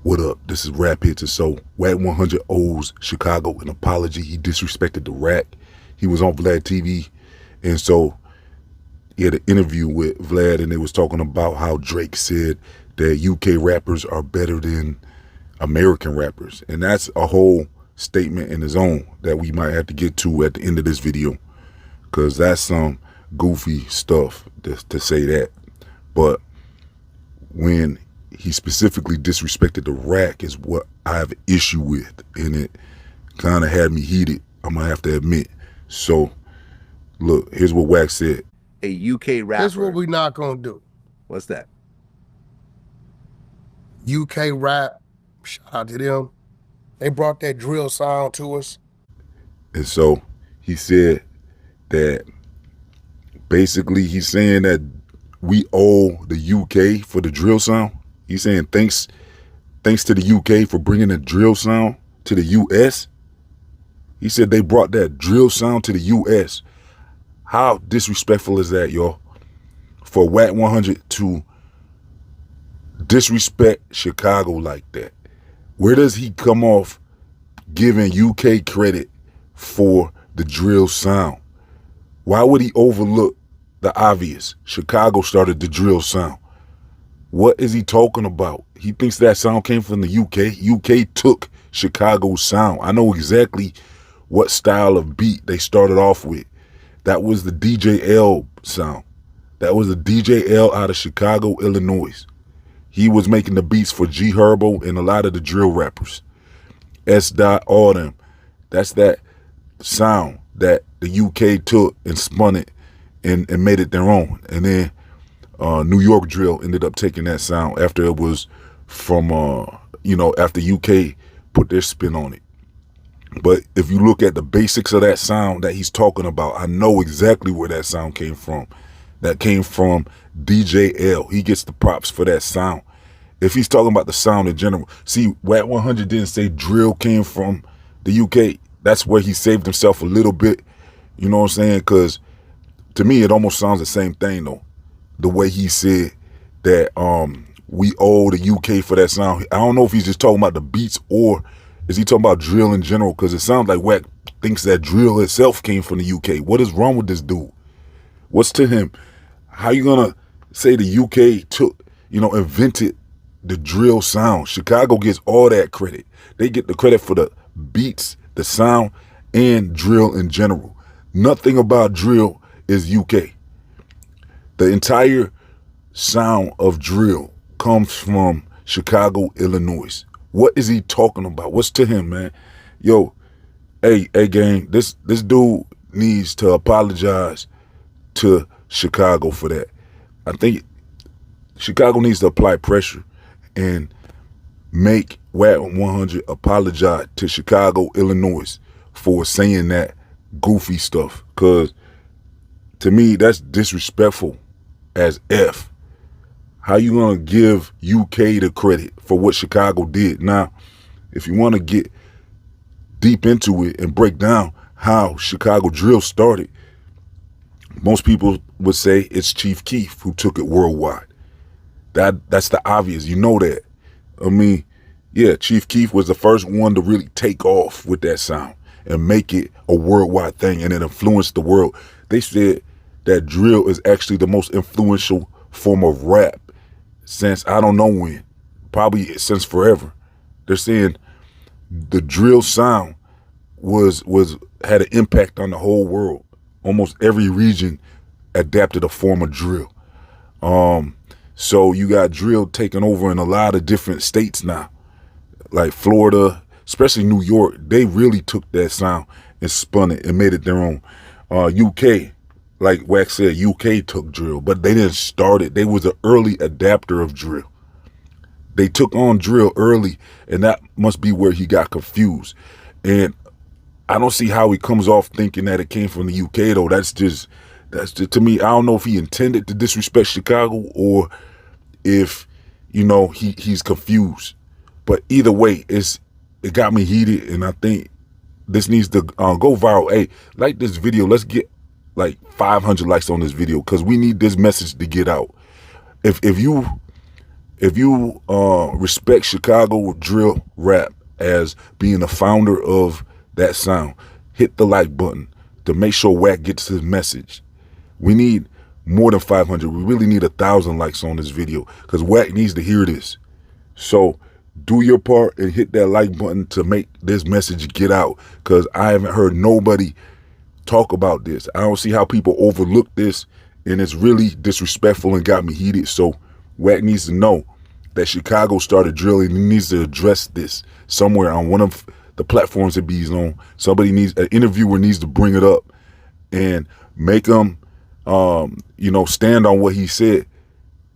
What up? This is Rap HITZ. And so Wack 100 owes Chicago an apology. He disrespected the Rack. He was on Vlad TV. And so he had an interview with Vlad, and they was talking about how Drake said that UK rappers are better than American rappers. And that's a whole statement in his own that we might have to get to at the end of this video, because that's some goofy stuff to say that. But when he specifically disrespected the Rack is what I have an issue with, and it kind of had me heated, I'm gonna have to admit. So look, here's what Wack said. A UK rapper. Here's what we're not gonna do. What's that? UK rap, shout out to them. They brought that drill sound to us. And so he said that basically he's saying that we owe the UK for the drill sound. He's saying thanks to the UK for bringing the drill sound to the US. He said they brought that drill sound to the US. How disrespectful is that, y'all? For Wack 100 to disrespect Chicago like that. Where does he come off giving UK credit for the drill sound? Why would he overlook the obvious? Chicago started the drill sound. What is he talking about? He thinks that sound came from the UK. UK took Chicago's sound. I know exactly what style of beat they started off with. That was the DJL sound. That was the DJL out of Chicago, Illinois. He was making the beats for G Herbo and a lot of the drill rappers. S. Dot, all them. That's that sound that the UK took and spun it and made it their own. And then New York drill ended up taking that sound after it was from, after UK put their spin on it. But if you look at the basics of that sound that he's talking about, I know exactly where that sound came from. That came from DJL. He gets the props for that sound. If he's talking about the sound in general, see, Wack 100 didn't say drill came from the UK. That's where he saved himself a little bit. You know what I'm saying? Because to me, it almost sounds the same thing, though. The way he said that we owe the UK for that sound. I don't know if he's just talking about the beats or is he talking about drill in general, because it sounds like Wack thinks that drill itself came from the UK. What is wrong with this dude? What's to him? How you gonna say the UK took, invented the drill sound? Chicago gets all that credit. They get the credit for the beats, the sound, and drill in general. Nothing about drill is UK. The entire sound of drill comes from Chicago, Illinois. What is he talking about? What's to him, man? Yo, hey gang, this dude needs to apologize to Chicago for that. I think Chicago needs to apply pressure and make Wack 100 apologize to Chicago, Illinois for saying that goofy stuff. Because to me, that's disrespectful as F. How you gonna give UK the credit for what Chicago did? Now, if you want to get deep into it and break down how Chicago drill started, most people would say it's Chief Keef who took it worldwide. That's the obvious. You know that. I mean, yeah, Chief Keef was the first one to really take off with that sound and make it a worldwide thing, and it influenced the world. They said that drill is actually the most influential form of rap since I don't know when, probably since forever. They're saying the drill sound had an impact on the whole world. Almost every region adapted a form of drill. So you got drill taking over in a lot of different states now, like Florida, especially New York. They really took that sound and spun it and made it their own. UK, like Wack said, UK took drill, but they didn't start it. They was an early adapter of drill. They took on drill early, and that must be where he got confused. And I don't see how he comes off thinking that it came from the UK, though. That's just to me, I don't know if he intended to disrespect Chicago or if, he's confused. But either way, it got me heated, and I think this needs to go viral. Hey, like this video. Let's get like 500 likes on this video, because we need this message to get out. If you if you respect Chicago drill rap as being the founder of that sound, hit the like button to make sure Wack gets his message. We need more than 500. We really need 1,000 likes on this video because Wack needs to hear this. So do your part and hit that like button to make this message get out, because I haven't heard nobody talk about this. I don't see how people overlook this, and it's really disrespectful and got me heated. So Wack needs to know that Chicago started drilling. He needs to address this somewhere on one of the platforms that he's on. Somebody needs, an interviewer needs to bring it up and make him, stand on what he said,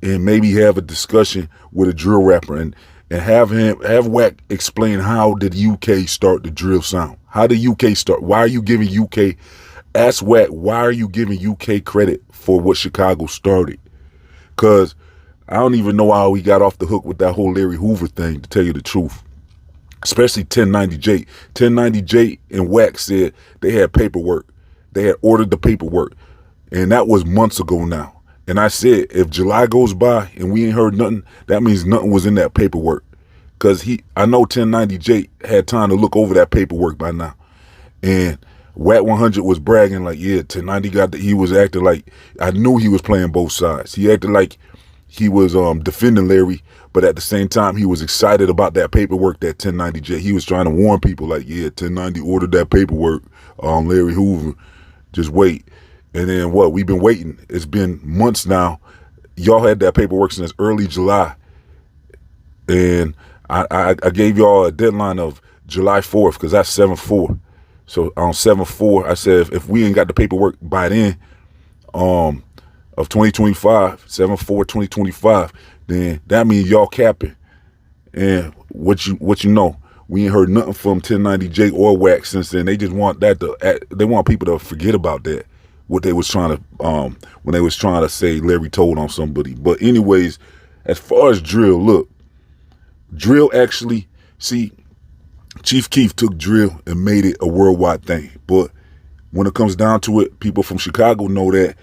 and maybe have a discussion with a drill rapper and have Wack explain how did UK start the drill sound? How did UK start? Why are you giving UK? Ask Wack, why are you giving UK credit for what Chicago started? Because I don't even know how he got off the hook with that whole Larry Hoover thing, to tell you the truth. Especially 1090J. 1090J and Wack said they had paperwork. They had ordered the paperwork. And that was months ago now. And I said, if July goes by and we ain't heard nothing, that means nothing was in that paperwork. Because I know 1090J had time to look over that paperwork by now. And Wack 100 was bragging like, yeah, 1090 he was acting like, I knew he was playing both sides. He acted like he was defending Larry, but at the same time, he was excited about that paperwork that 1090J. He was trying to warn people like, yeah, 1090 ordered that paperwork, Larry Hoover, just wait. And then what? We've been waiting. It's been months now. Y'all had that paperwork since early July. And I gave y'all a deadline of July 4th because that's 7/4. So on 7/4, I said, if we ain't got the paperwork by then of 2025, 7/4/2025, then that means y'all capping. And what you know, we ain't heard nothing from 1090J or Wack since then. They just want they want people to forget about that. What they was trying to, when they was trying to say Larry told on somebody. But anyways, as far as drill, look, drill actually, see, Chief Keef took drill and made it a worldwide thing. But when it comes down to it, people from Chicago know that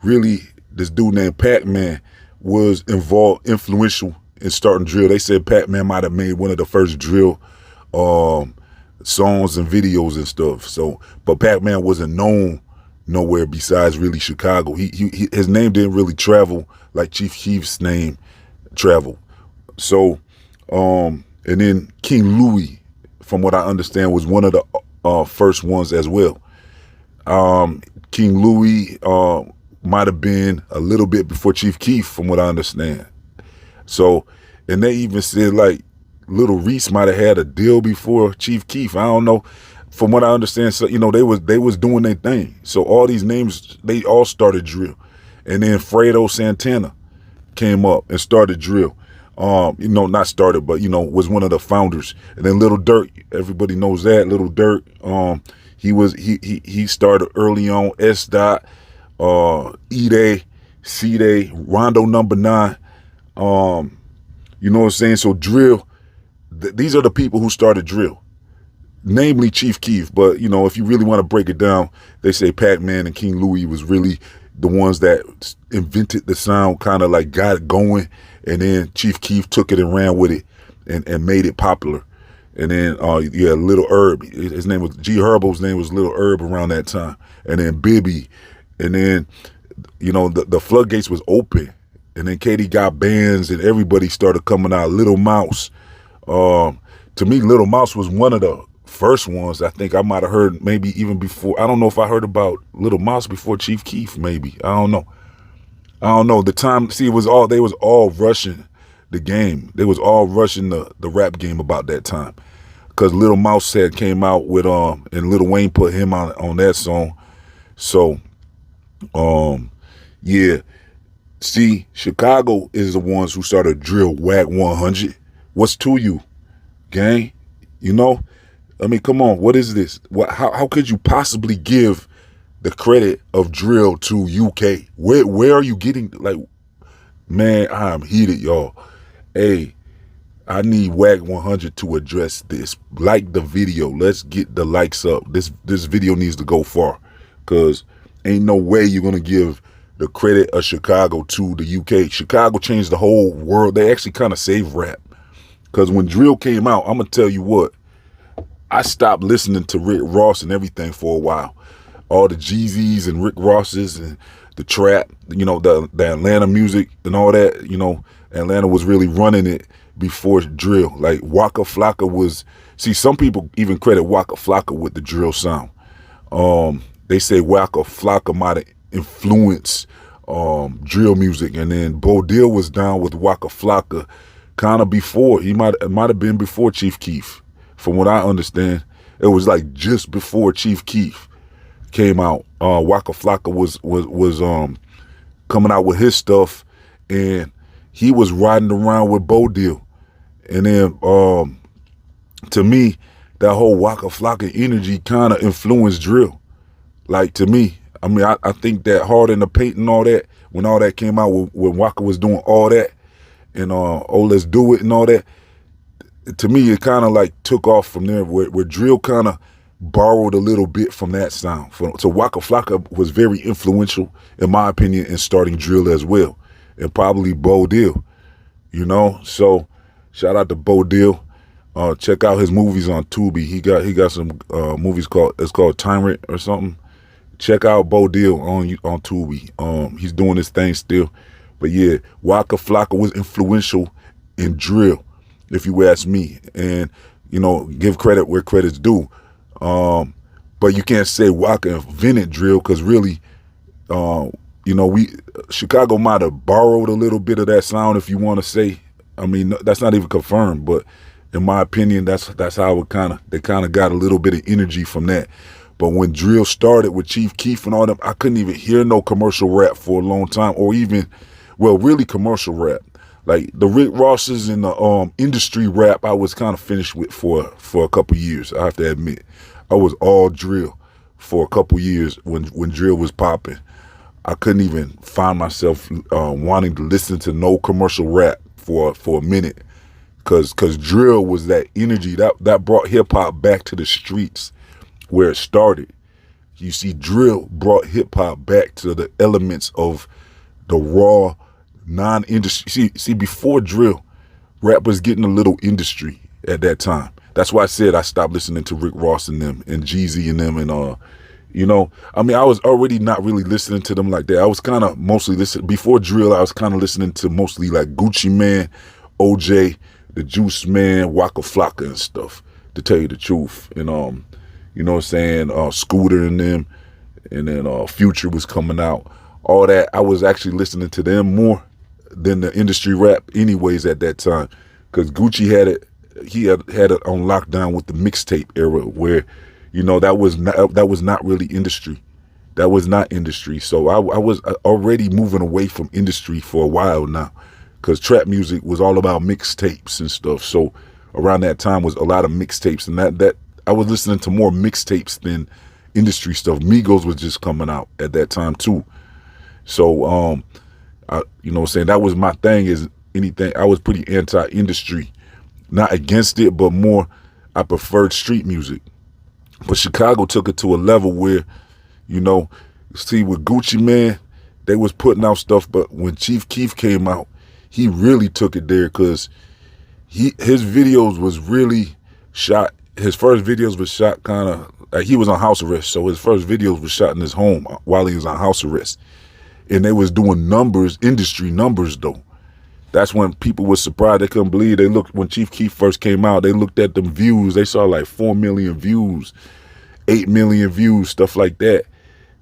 really this dude named Pac-Man was influential in starting drill. They said Pac-Man might have made one of the first drill songs and videos and stuff. So, but Pac-Man wasn't known nowhere besides really Chicago. His name didn't really travel like Chief Keef's name traveled. So, and then King Louis, from what I understand, was one of the first ones as well. King Louis might have been a little bit before Chief Keef, from what I understand. So, and they even said like Little Reese might have had a deal before Chief Keef. I don't know. From what I understand, so they was doing their thing. So all these names, they all started drill. And then Fredo Santana came up and started drill. Not started, but was one of the founders. And then Little Durk, everybody knows that. Little Durk, he started early on. S. Dot, E-Day, C-Day, Rondo number 9. You know what I'm saying? So drill, these are the people who started drill. Namely Chief Keef, but if you really want to break it down, they say Pac-Man and King Louis was really the ones that invented the sound, kind of like got it going, and then Chief Keef took it and ran with it and made it popular. And then Little Herb, his name was G Herbo's name was Little Herb around that time, and then Bibby, and then the floodgates was open, and then Katie got bands and everybody started coming out. Little Mouse, to me, Little Mouse was one of the first ones. I think I might have heard maybe even before. I don't know if I heard about Little Mouse before Chief Keef, maybe. I don't know. The time, see, they was all rushing the game. They was all rushing the rap game about that time. Because Little Mouse came out with, and Lil Wayne put him on that song. So, yeah. See, Chicago is the ones who started drill. Wack 100. What's to you, gang? I mean, come on, what is this? How could you possibly give the credit of drill to UK? Where are you getting, like, man, I'm heated, y'all. Hey, I need Wack 100 to address this. Like the video. Let's get the likes up. This video needs to go far, because ain't no way you're going to give the credit of Chicago to the UK. Chicago changed the whole world. They actually kind of saved rap. Because when drill came out, I'm going to tell you what, I stopped listening to Rick Ross and everything for a while. All the Jeezys and Rick Rosses and the trap, you know, the Atlanta music and all that, you know, Atlanta was really running it before drill. Like Waka Flocka was, see, some people even credit Waka Flocka with the drill sound. They say Waka Flocka might have influenced drill music, and then Bo Dill was down with Waka Flocka kind of before. It might have been before Chief Keef. From what I understand, it was like just before Chief Keef came out. Waka Flocka was coming out with his stuff, and he was riding around with Bo Dill. And then to me, that whole Waka Flocka energy kind of influenced drill. Like, to me, I mean, I think that Hard in the Paint and all that, when all that came out, when Waka was doing all that, and Oh Let's Do It and all that, to me, it kind of like took off from there, where drill kind of borrowed a little bit from that sound. So Waka Flocka was very influential, in my opinion, in starting drill as well, and probably Bo Dill, you know. So shout out to Bo Dill. Check out his movies on Tubi. He got some movies called Tyrant or something. Check out Bo Dill on Tubi. He's doing his thing still. But yeah, Waka Flocka was influential in drill, if you ask me. And, you know, give credit where credit's due. But you can't say Waka invented drill, because really, you know, Chicago might have borrowed a little bit of that sound, if you want to say. I mean, that's not even confirmed, but in my opinion, that's how they kind of got a little bit of energy from that. But when drill started with Chief Keef and all them, I couldn't even hear no commercial rap for a long time, or even, well, really commercial rap. Like the Rick Rosses and the industry rap, I was kind of finished with for a couple years. I have to admit, I was all drill for a couple years when drill was popping. I couldn't even find myself wanting to listen to no commercial rap for a minute, cause drill was that energy that brought hip hop back to the streets where it started. You see, drill brought hip hop back to the elements of the raw non-industry. See, before drill, rap was getting a little industry at that time. That's why I said I stopped listening to Rick Ross and them and Jeezy and them, and you know, I mean, I was already not really listening to them like that. I was kind of mostly listening before drill. I was kind of listening to mostly like Gucci Mane, OJ, the Juice Man, Waka Flocka and stuff, to tell you the truth. And you know what I'm saying, Scooter and them, and then Future was coming out. All that, I was actually listening to them more than the industry rap anyways at that time, because Gucci had it on lockdown with the mixtape era, where, you know, that was not really industry. That was not industry. So I was already moving away from industry for a while now, because trap music was all about mixtapes and stuff. So around that time was a lot of mixtapes, and that I was listening to more mixtapes than industry stuff. Migos was just coming out at that time too. So you know what I'm saying, that was my thing. Is anything, I was pretty anti-industry, not against it, but more I preferred street music. But Chicago took it to a level where, you know, see, with Gucci Mane, they was putting out stuff, but when Chief Keef came out, he really took it there, because his videos was really shot. His first videos was shot kind of like he was on house arrest, so his first videos was shot in his home while he was on house arrest, and they was doing numbers, industry numbers though. That's when people were surprised. They couldn't believe. They looked, when Chief Keef first came out, they looked at them views. They saw like 4 million views, 8 million views, stuff like that.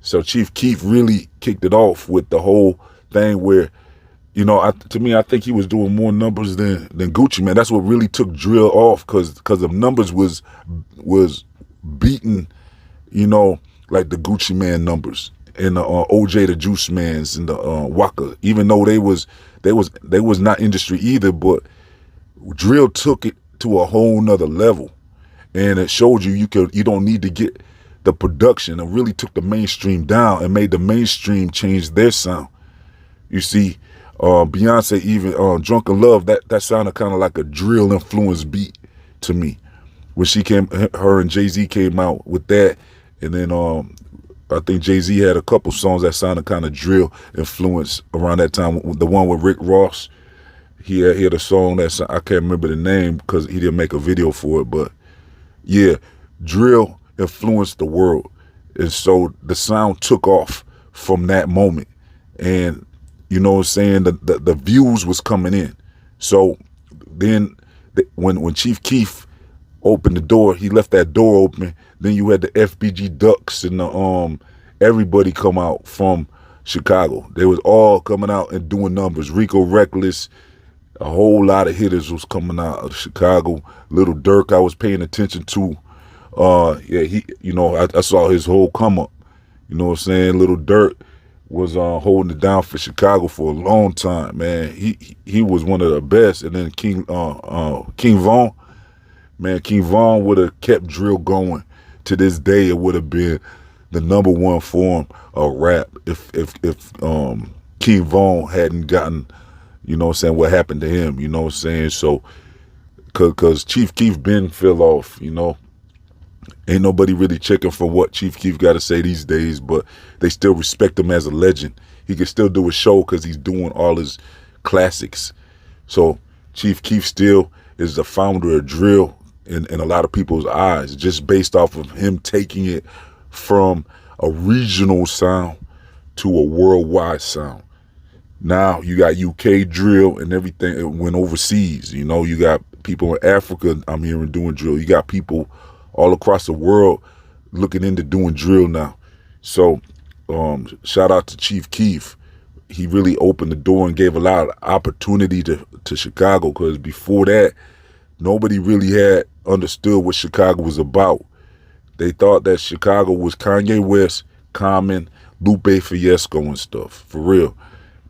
So Chief Keef really kicked it off with the whole thing where, you know, to me, I think he was doing more numbers than Gucci Mane. That's what really took drill off, because the numbers was beating, you know, like the Gucci Mane numbers and the OJ the Juice Mans and the Waka. Even though they was not industry either, but drill took it to a whole nother level, and it showed you don't need to get the production. It really took the mainstream down and made the mainstream change their sound. You see, Beyonce, even Drunken Love, that sounded kind of like a drill influenced beat to me when her and Jay-Z came out with that. And then I think Jay-Z had a couple songs that sounded kind of drill influence around that time. The one with Rick Ross, he had a song that I can't remember the name because he didn't make a video for it, but yeah, drill influenced the world. And so the sound took off from that moment. And you know what I'm saying, the views was coming in. So then when Chief Keef opened the door, he left that door open. Then you had the FBG Ducks and the everybody come out from Chicago. They was all coming out and doing numbers. Rico Reckless, a whole lot of hitters was coming out of Chicago. Little Dirk, I was paying attention to. Yeah, he, you know, I saw his whole come up. You know what I'm saying? Little Dirk was holding it down for Chicago for a long time, man. He was one of the best. And then King Von, man, King Von would have kept drill going. To this day, it would have been the #1 form of rap if King Von hadn't gotten, you know what I'm saying, what happened to him, you know what I'm saying? So, cause Chief Keef been fell off, you know. Ain't nobody really checking for what Chief Keef got to say these days, but they still respect him as a legend. He can still do a show because he's doing all his classics. So Chief Keef still is the founder of drill in a lot of people's eyes, just based off of him taking it from a regional sound to a worldwide sound. Now you got UK drill and everything. It went overseas. You know, you got people in Africa, I'm hearing, doing drill. You got people all across the world looking into doing drill now. So shout out to Chief Keef. He really opened the door and gave a lot of opportunity to Chicago, because before that, nobody really had understood what Chicago was about. They thought that Chicago was Kanye West, Common, Lupe Fiasco and stuff, for real.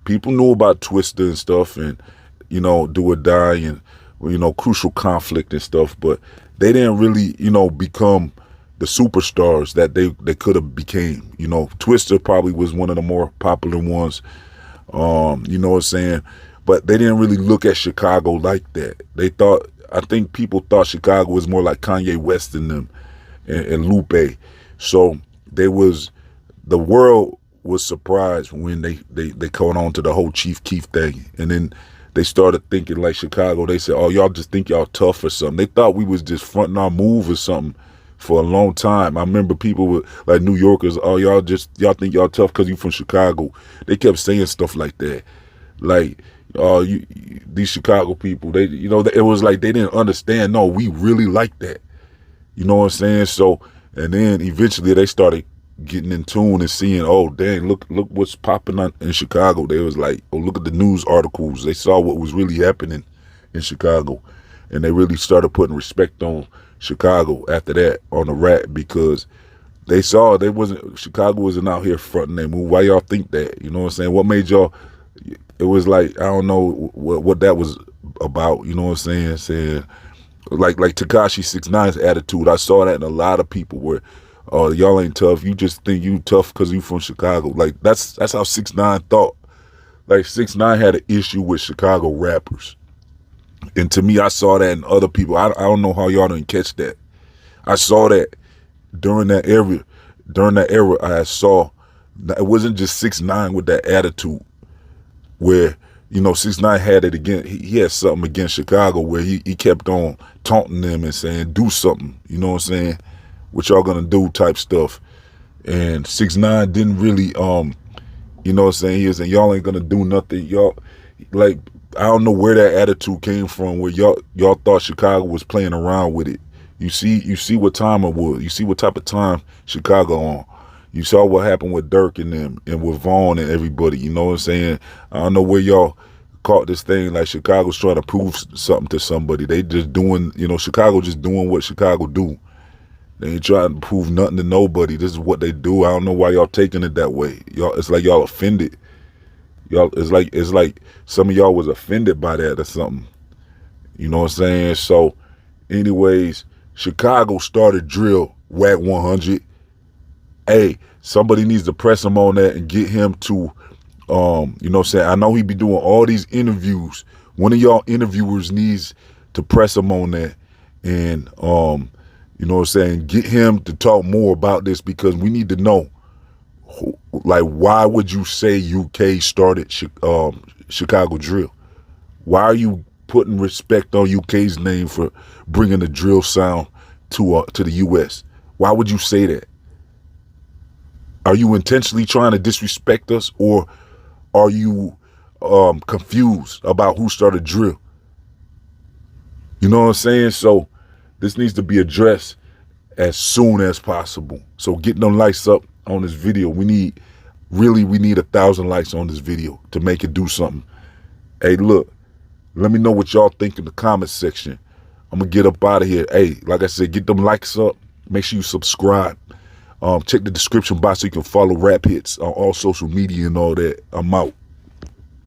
People knew about Twister and stuff and, you know, Do or Die and, you know, Crucial Conflict and stuff, but they didn't really, you know, become the superstars that they could have became. You know, Twister probably was one of the more popular ones, you know what I'm saying? But they didn't really look at Chicago like that. They thought, I think people thought Chicago was more like Kanye West than them and Lupe. So the world was surprised when they caught on to the whole Chief Keef thing. And then they started thinking like Chicago. They said, oh, y'all just think y'all tough or something. They thought we was just fronting our move or something for a long time. I remember people were like New Yorkers, oh, y'all think y'all tough because you from Chicago. They kept saying stuff like that. Like, oh, these Chicago people, they, you know, it was like they didn't understand. No, we really like that. You know what I'm saying? So, and then eventually they started getting in tune and seeing, oh, dang, look what's popping on in Chicago. They was like, oh, look at the news articles. They saw what was really happening in Chicago. And they really started putting respect on Chicago after that, on the rap, because they saw Chicago wasn't out here fronting their move. Why y'all think that? You know what I'm saying? What made y'all, it was like, I don't know what that was about, you know what I'm saying? Like Tekashi 6ix9ine's attitude. I saw that in a lot of people where, oh, y'all ain't tough. You just think you tough because you from Chicago. Like, that's how 6ix9ine thought. Like, 6ix9ine had an issue with Chicago rappers. And to me, I saw that in other people. I don't know how y'all didn't catch that. I saw that during that era. I saw, it wasn't just 6ix9ine with that attitude where, you know, 6ix9ine had it again. He had something against Chicago where he kept on taunting them and saying, do something. You know what I'm saying? What y'all gonna do type stuff. And 6ix9ine didn't really, you know what I'm saying? He was saying, y'all ain't gonna do nothing. Y'all, like, I don't know where that attitude came from, where y'all thought Chicago was playing around with it. You see what time it was. You see what type of time Chicago on. You saw what happened with Dirk and them and with Vaughn and everybody. You know what I'm saying? I don't know where y'all caught this thing like Chicago's trying to prove something to somebody. They just doing, you know, Chicago just doing what Chicago do. They ain't trying to prove nothing to nobody. This is what they do. I don't know why y'all taking it that way. Y'all, it's like y'all offended. Y'all, it's like some of y'all was offended by that or something. You know what I'm saying? So, anyways, Chicago started drill, Wack 100. Hey, somebody needs to press him on that and get him to, you know what I'm saying? I know he be doing all these interviews. One of y'all interviewers needs to press him on that and, you know what I'm saying, get him to talk more about this, because we need to know Like, why would you say UK started Chicago drill? Why are you putting respect on UK's name for bringing the drill sound to the US? Why would you say that? Are you intentionally trying to disrespect us, or are you confused about who started drill? You know what I'm saying? So this needs to be addressed as soon as possible. So get them likes up on this video. We need 1,000 likes on this video to make it do something. Hey, look, let me know what y'all think in the comment section. I'm gonna get up out of here. Hey, like I said, get them likes up. Make sure you subscribe. Check the description box so you can follow Rap Hits on all social media and all that. I'm out.